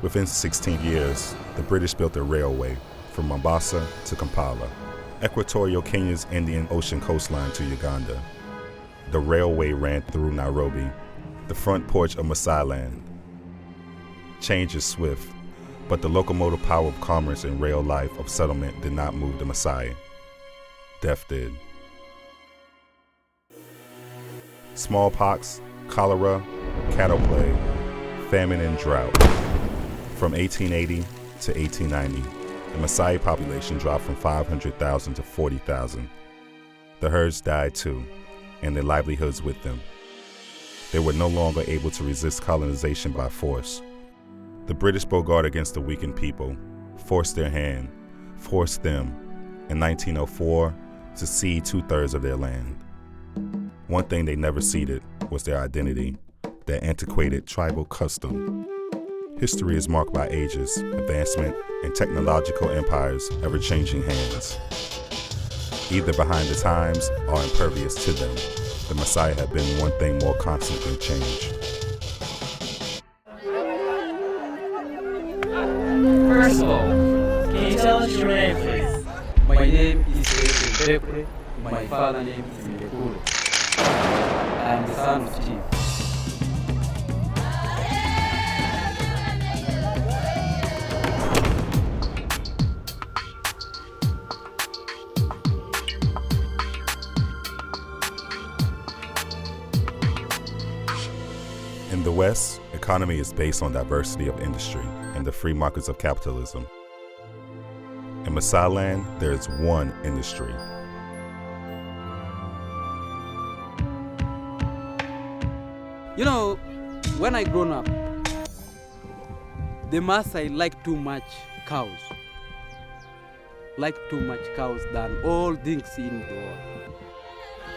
Within 16 years, the British built a railway from Mombasa to Kampala, Equatorial Kenya's Indian Ocean coastline to Uganda. The railway ran through Nairobi, the front porch of Maasailand. Change is swift, but the locomotive power of commerce and rail life of settlement did not move the Maasai. Death did. Smallpox, cholera, cattle plague, famine, and drought. From 1880 to 1890, the Maasai population dropped from 500,000 to 40,000. The herds died too, and their livelihoods with them. They were no longer able to resist colonization by force. The British broke guard against the weakened people, forced their hand, forced them, in 1904, to cede 2/3 of their land. One thing they never ceded was their identity, their antiquated tribal custom. History is marked by ages, advancement, and technological empires ever-changing hands. Either behind the times or impervious to them, the Maasai have been one thing more constant than change. First of all, can you tell us your name, please? My name is Pepe. My father's name is Ndekule. I am the son of chief. In the West, economy is based on diversity of industry and the free markets of capitalism. In Maasailand, there is one industry. You know, when I grown up, the Maasai like too much cows. Like too much cows than all things in the world.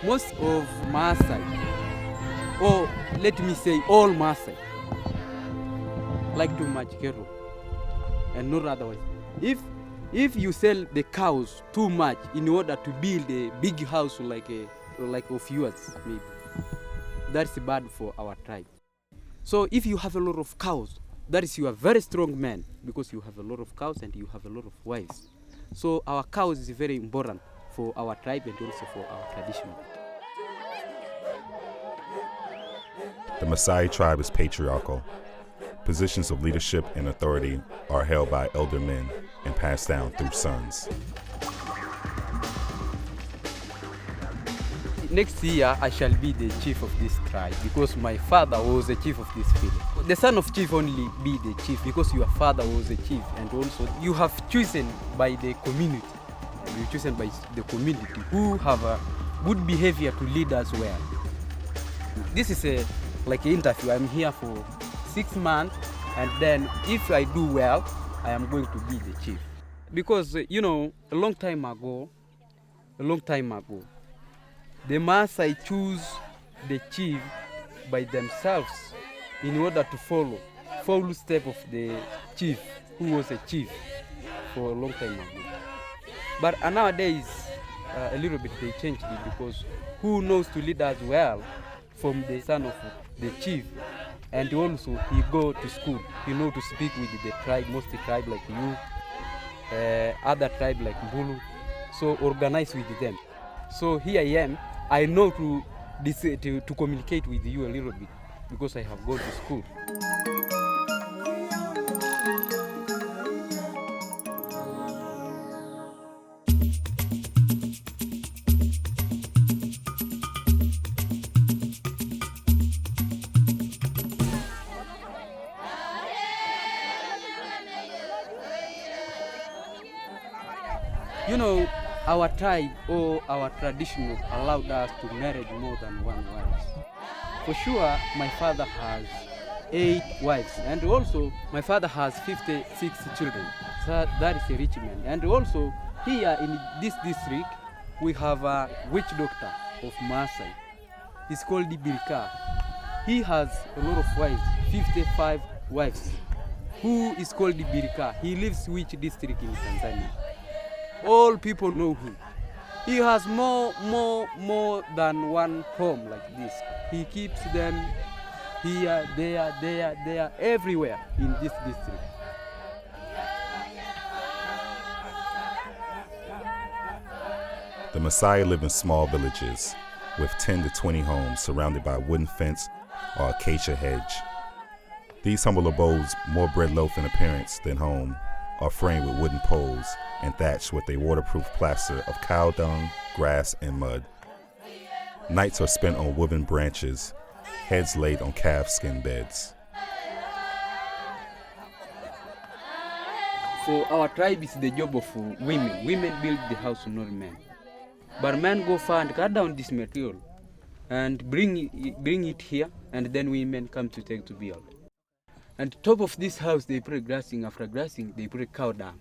Most of Maasai, or let me say all Maasai, like too much cattle and not otherwise. If you sell the cows too much in order to build a big house like of yours, maybe, that's bad for our tribe. So if you have a lot of cows, that is you are very strong man because you have a lot of cows and you have a lot of wives. So our cows is very important for our tribe and also for our tradition. The Maasai Tribe is patriarchal. Positions of leadership and authority are held by elder men and passed down through sons. Next year, I shall be the chief of this tribe because my father was the chief of this village. The son of chief only be the chief because your father was the chief, and also you have chosen by the community. You chosen by the community who have a good behavior to lead us well. This is like an interview. I'm here for 6 months, and then if I do well, I am going to be the chief. Because you know, a long time ago, the Maasai choose the chief by themselves in order to follow step of the chief who was a chief for a long time ago. But nowadays, a little bit they changed it because who knows to lead us well from the son of the chief, and also he go to school. He know to speak with the tribe, mostly tribe like you, other tribe like Mbulu, so organize with them. So here I am. I know to communicate with you a little bit because I have gone to school. You know, our tribe or our tradition allowed us to marry more than one wife. For sure, my father has 8 wives, and also my father has 56 children. So that is a rich man. And also here in this district, we have a witch doctor of Maasai. He's called Birka. He has a lot of wives, 55 wives. Who is called Birka? He lives which district in Tanzania? All people know him. He has more than one home like this. He keeps them here, there, everywhere in this district. The Maasai live in small villages with 10 to 20 homes surrounded by a wooden fence or acacia hedge. These humble abodes, more bread loaf in appearance than home, are framed with wooden poles and thatched with a waterproof plaster of cow dung, grass, and mud. Nights are spent on woven branches, heads laid on calf skin beds. For our tribe, it's the job of women. Women build the house, not men. But men go far and cut down this material and bring it here, and then women come to take to build. And top of this house, they put grassing. After grassing, they put cow dung.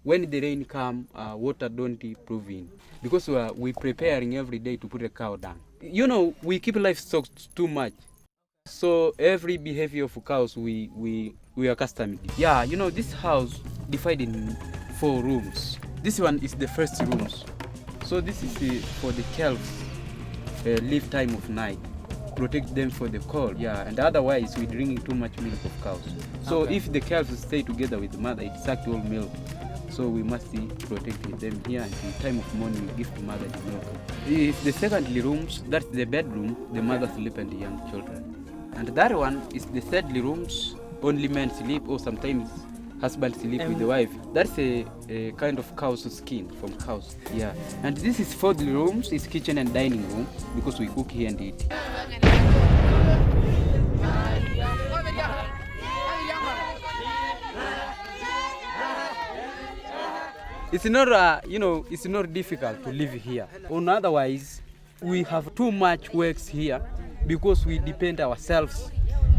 When the rain come, water don't prove in. Because we preparing every day to put a cow dung. You know, we keep livestock too much. So every behavior of cows, we are accustomed. Yeah, you know, this house divided in 4 rooms. This one is the first rooms. So this is for the calves, leave time of night, protect them for the cold. Yeah, and otherwise we're drinking too much milk of cows. So if the calves stay together with the mother, it sucks all milk. So we must protect them here, and in time of morning we give the mother the milk. If the secondly rooms, that's the bedroom, the mother sleep and the young children. And that one is the thirdly rooms, only men sleep, or sometimes husband sleep with the wife. That's a kind of cow's skin from cows. Yeah. And this is fourthly rooms, it's kitchen and dining room, because we cook here and eat. It's not, it's not difficult to live here. Or otherwise, we have too much works here because we depend ourselves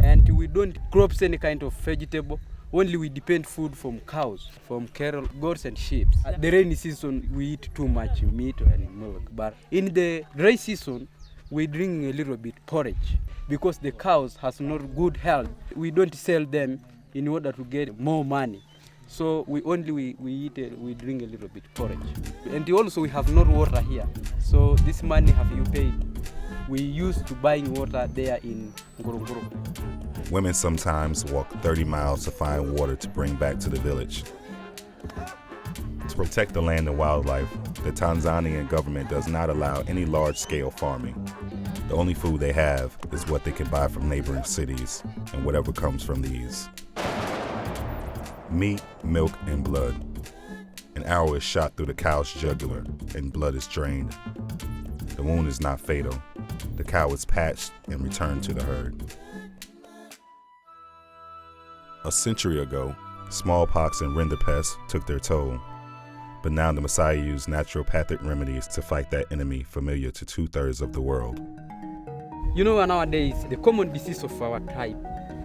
and we don't crop any kind of vegetable. Only we depend food from cows, from cattle, goats and sheep. At the rainy season, we eat too much meat and milk. But in the dry season, we drink a little bit porridge because the cows has not good health. We don't sell them in order to get more money. So we eat, we drink a little bit porridge. And also we have no water here. So this money have you paid, we used to buying water there in Ngorongoro. Women sometimes walk 30 miles to find water to bring back to the village. To protect the land and wildlife, the Tanzanian government does not allow any large-scale farming. The only food they have is what they can buy from neighboring cities and whatever comes from these. Meat, milk, and blood. An arrow is shot through the cow's jugular and blood is drained. The wound is not fatal. The cow is patched and returned to the herd. A century ago, smallpox and rinderpest took their toll. But now the Maasai use naturopathic remedies to fight that enemy familiar to 2/3 of the world. You know, nowadays, the common disease of our tribe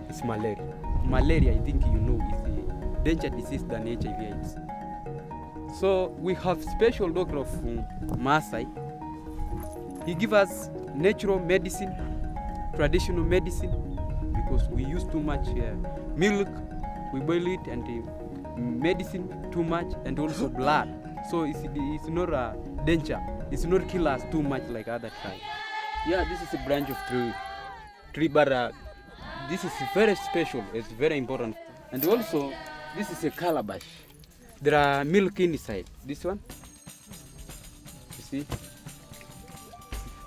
is malaria. Malaria, I think you know, is a danger disease than HIV/AIDS. So we have special doctor of Maasai. He give us natural medicine, traditional medicine, because we use too much milk, we boil it, and medicine too much, and also blood. So it's not a danger. It's not kill us too much like other tribes. Yeah, this is a branch of tree, but this is very special. It's very important. And also, this is a calabash. There are milk inside. This one, you see.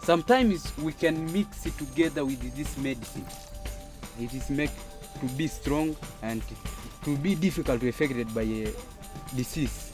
Sometimes we can mix it together with this medicine. It is made to be strong and to be difficult to be affected by a disease.